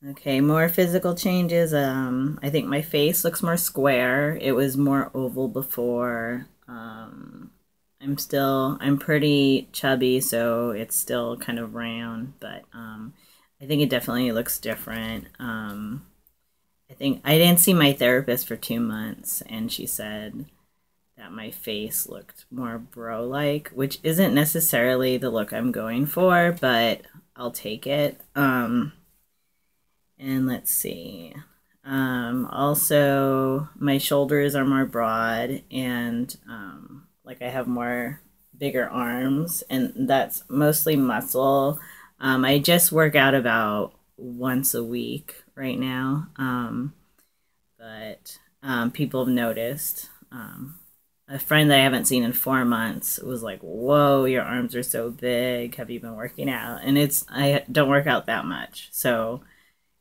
Okay, more physical changes. I think my face looks more square. It was more oval before. I'm pretty chubby, so it's still kind of round, but I think it definitely looks different. I think I didn't see my therapist for 2 months, and she said that my face looked more bro-like, which isn't necessarily the look I'm going for, but I'll take it. And let's see. Also, my shoulders are more broad, and like I have more bigger arms, and that's mostly muscle. I just work out about once a week right now, but people have noticed. A friend that I haven't seen in 4 months was like, "Whoa, your arms are so big. Have you been working out?" And I don't work out that much, so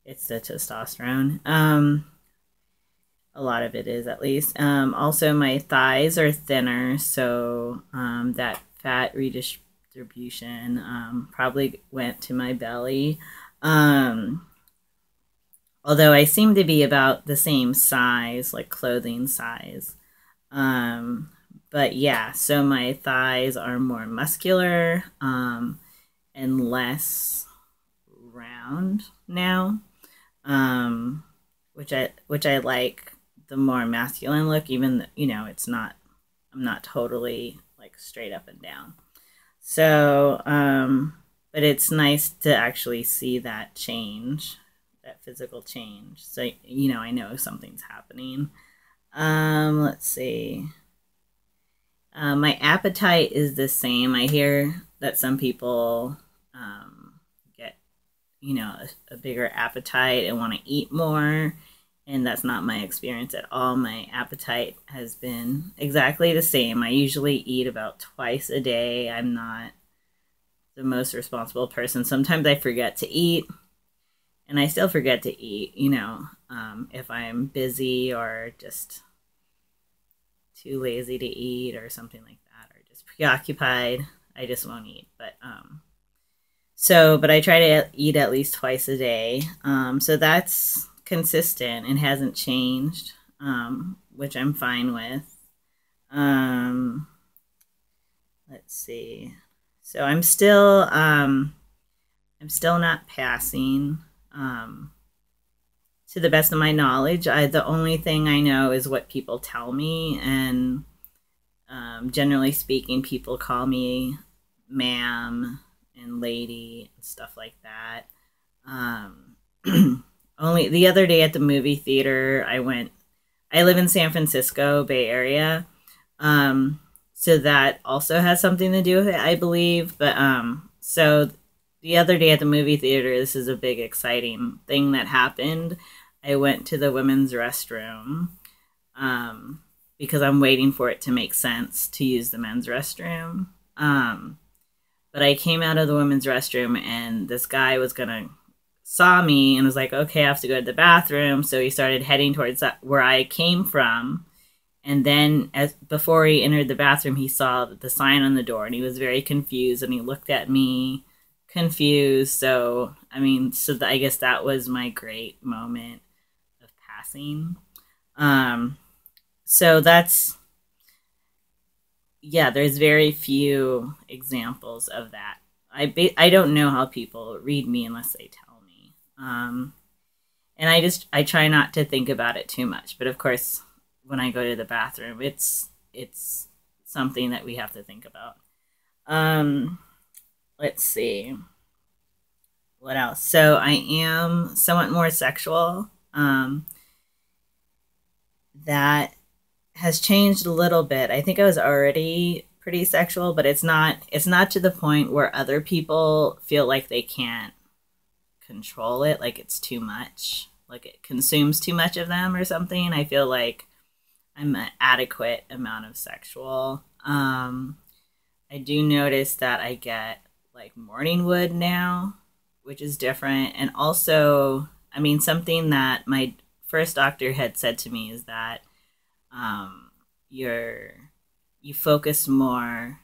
it's the testosterone. A lot of it is, at least. Also, my thighs are thinner, so that fat redistribution probably went to my belly. Um, Although I seem to be about the same size, like clothing size. Um, but yeah, so my thighs are more muscular and less round now, um, which I like the more masculine look. Even it's not. I'm not totally like straight up and down. So, but it's nice to actually see that change, that physical change. So I know something's happening. Let's see. My appetite is the same. I hear that some people get, a bigger appetite and want to eat more. And that's not my experience at all. My appetite has been exactly the same. I usually eat about twice a day. I'm not the most responsible person. Sometimes I forget to eat, and I still forget to eat, if I'm busy or just too lazy to eat or something like that, or just preoccupied. I just won't eat. But I try to eat at least twice a day. So that's consistent and hasn't changed, which I'm fine with. Um, let's see. So I'm still not passing. Um, to the best of my knowledge, the only thing I know is what people tell me, and generally speaking, people call me ma'am and lady and stuff like that. Only the other day at the movie theater, I live in San Francisco, Bay Area. Um, so that also has something to do with it, I believe. But so the other day at the movie theater, this is a big, exciting thing that happened. I went to the women's restroom um, because I'm waiting for it to make sense to use the men's restroom. Um, but I came out of the women's restroom, and this guy saw me and was like, "Okay, I have to go to the bathroom." So he started heading towards where I came from. And then, as before he entered the bathroom, he saw the sign on the door, and he was very confused, and he looked at me confused. So I guess that was my great moment of passing. Um, so that's Yeah, there's very few examples of that. I don't know how people read me unless they tell me. And I try not to think about it too much. But of course, when I go to the bathroom, it's something that we have to think about. Um, let's see what else. So I am somewhat more sexual. That has changed a little bit. I think I was already pretty sexual, but it's not to the point where other people feel like they can't control it, like it's too much, like it consumes too much of them or something. I feel like I'm an adequate amount of sexual. I do notice that I get like morning wood now, which is different. And also, something that my first doctor had said to me is that um, you're you focus more.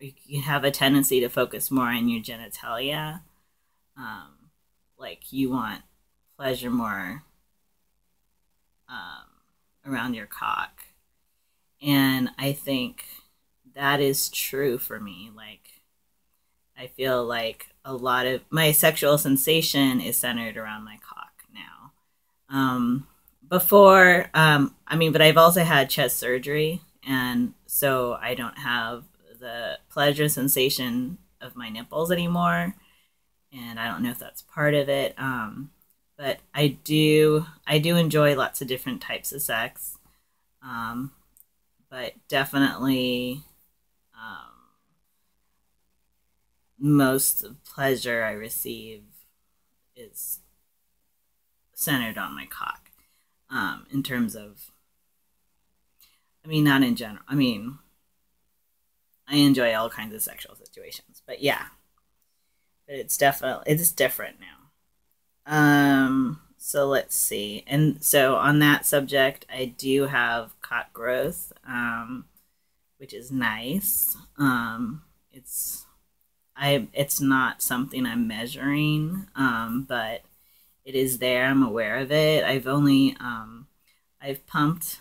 You have a tendency to focus more on your genitalia. Um, like you want pleasure more around your cock. And I think that is true for me. Like, I feel like a lot of my sexual sensation is centered around my cock now. Before, I mean, but I've also had chest surgery, and so I don't have the pleasure sensation of my nipples anymore, and I don't know if that's part of it. But I do enjoy lots of different types of sex, um, but definitely most pleasure I receive is centered on my cock. In terms of, I mean, not in general. I mean, I enjoy all kinds of sexual situations, but yeah, but it's different now. So let's see. And so on that subject, I do have cock growth, which is nice. It's not something I'm measuring, but it is there. I'm aware of it. I've pumped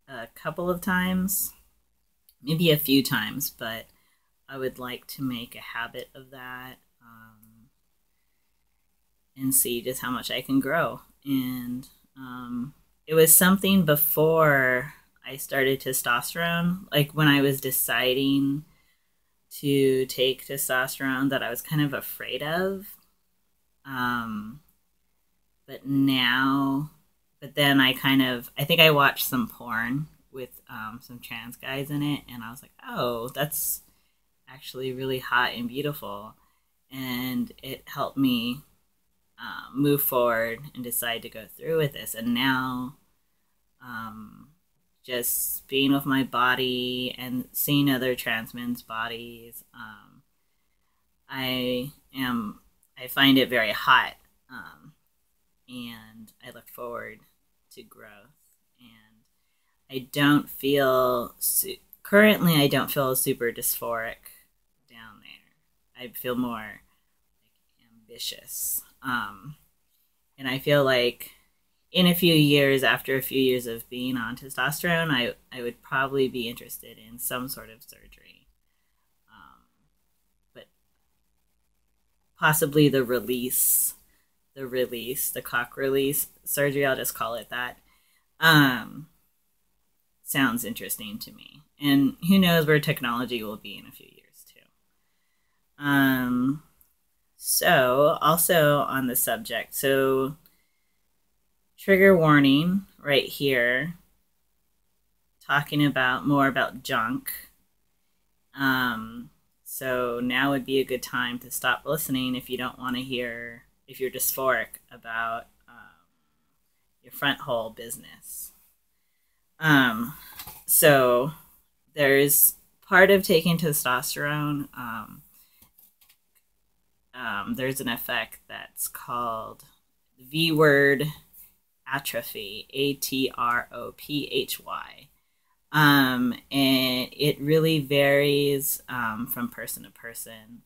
a couple of times, maybe a few times, but I would like to make a habit of that, and see just how much I can grow. And it was something before I started testosterone, like when I was deciding to take testosterone, that I was kind of afraid of. Um, but now, but then I think I watched some porn with some trans guys in it, and I was like, oh, that's actually really hot and beautiful. And it helped me move forward and decide to go through with this. And now, just being with my body and seeing other trans men's bodies, I am I find it very hot, and I look forward to growth. And I don't feel currently I don't feel super dysphoric down there. I feel more like ambitious, and I feel like in a few years, after a few years of being on testosterone, I would probably be interested in some sort of surgery, but possibly the cock release surgery. I'll just call it that. Um, Sounds interesting to me, and who knows where technology will be in a few years too. So also on the subject, so trigger warning right here, talking about more about junk. So now would be a good time to stop listening if you don't want to hear, if you're dysphoric about your front hole business. So there's part of taking testosterone. There's an effect that's called V word atrophy, atrophy. And it really varies from person to person.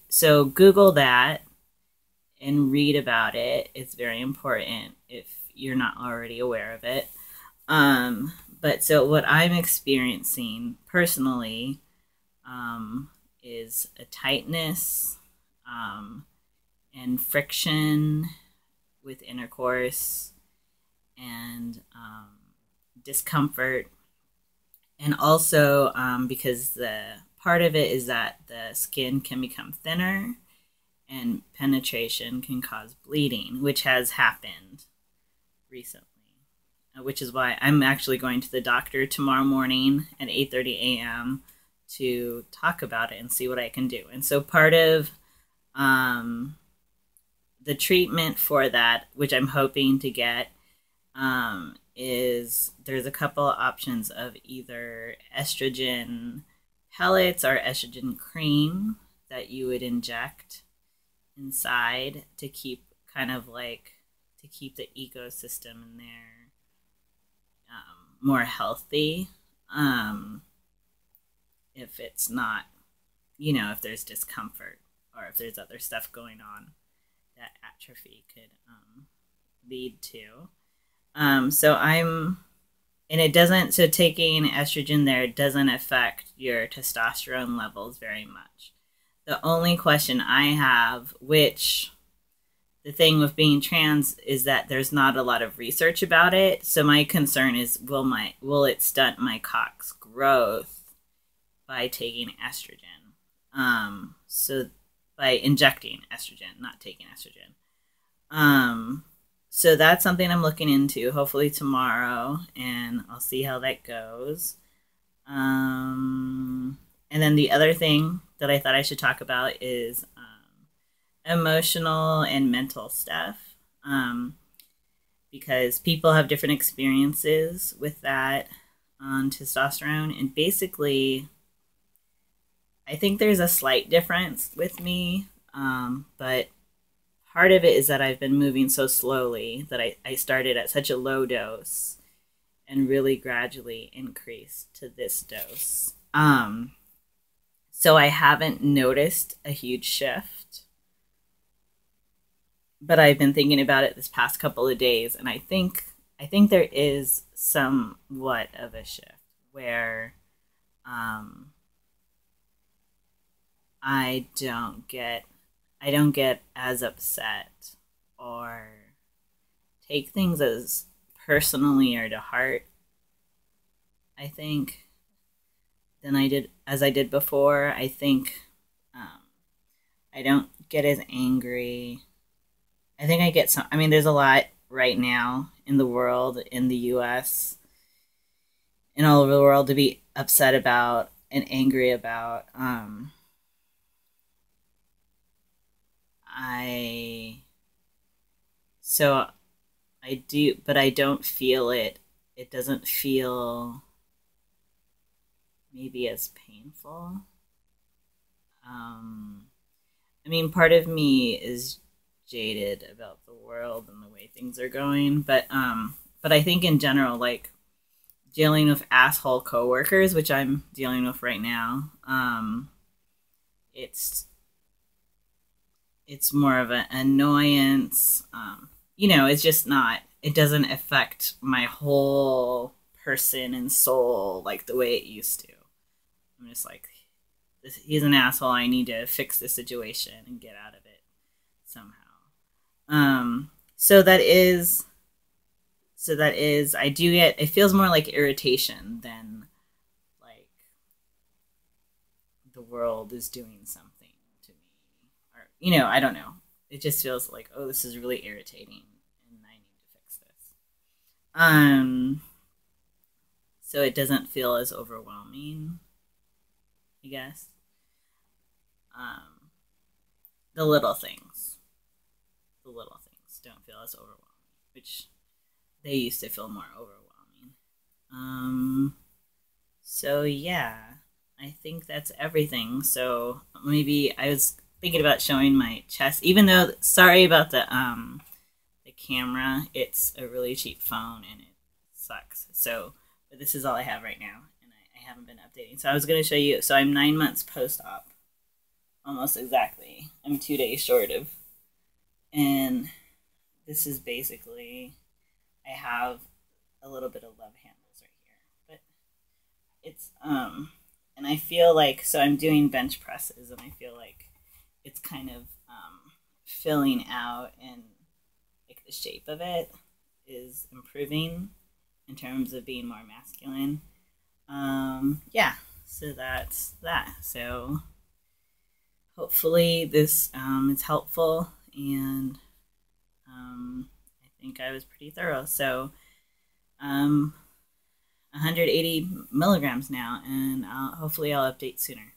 So Google that and read about it. It's very important if you're not already aware of it. But so what I'm experiencing personally is a tightness and friction with intercourse, and discomfort. And also because the part of it is that the skin can become thinner and penetration can cause bleeding, which has happened recently, which is why I'm actually going to the doctor tomorrow morning at 8:30 a.m. to talk about it and see what I can do. And so part of the treatment for that, which I'm hoping to get, is there's a couple of options of either estrogen pellets or estrogen cream that you would inject inside to keep to keep the ecosystem in there more healthy. If it's not, if there's discomfort or if there's other stuff going on that atrophy could lead to. So I'm, and it doesn't, so taking estrogen there doesn't affect your testosterone levels very much. The only question I have, which the thing with being trans is that there's not a lot of research about it. So my concern is, will it stunt my cock's growth by taking estrogen? So by injecting estrogen, not taking estrogen. So that's something I'm looking into, hopefully tomorrow, and I'll see how that goes. And then the other thing that I thought I should talk about is emotional and mental stuff, because people have different experiences with that on testosterone, and basically I think there's a slight difference with me, but part of it is that I've been moving so slowly that I started at such a low dose and really gradually increased to this dose. So I haven't noticed a huge shift, but I've been thinking about it this past couple of days, and I think there is somewhat of a shift where I don't get as upset or take things as personally or to heart, I think, than I did before. I think I don't get as angry. I think I get some, I mean, there's a lot right now in the world, in the US, and all over the world to be upset about and angry about. I do, but I don't feel it. It doesn't feel maybe as painful. I mean, part of me is jaded about the world and the way things are going, but I think in general, like dealing with asshole coworkers, which I'm dealing with right now, it's more of an annoyance. It's just not, it doesn't affect my whole person and soul like the way it used to. I'm just like, he's an asshole. I need to fix this situation and get out of it somehow. So that is, I do get, it feels more like irritation than like the world is doing something to me, or, I don't know. It just feels like, oh, this is really irritating and I need to fix this. So it doesn't feel as overwhelming, I guess. The little things don't feel as overwhelming, which they used to feel more overwhelming. So yeah, I think that's everything. So maybe I was thinking about showing my chest, even though, sorry about the camera, it's a really cheap phone and it sucks. So, but this is all I have right now, and I haven't been updating. So I was going to show you, so I'm 9 months post-op, almost exactly. I'm 2 days short of, and this is basically, I have a little bit of love handles right here, but it's, and I feel like, so I'm doing bench presses, and I feel like it's kind of filling out, and like the shape of it is improving in terms of being more masculine. Yeah, so that's that. So hopefully this is helpful, and I think I was pretty thorough. So 180 milligrams now, and hopefully I'll update sooner.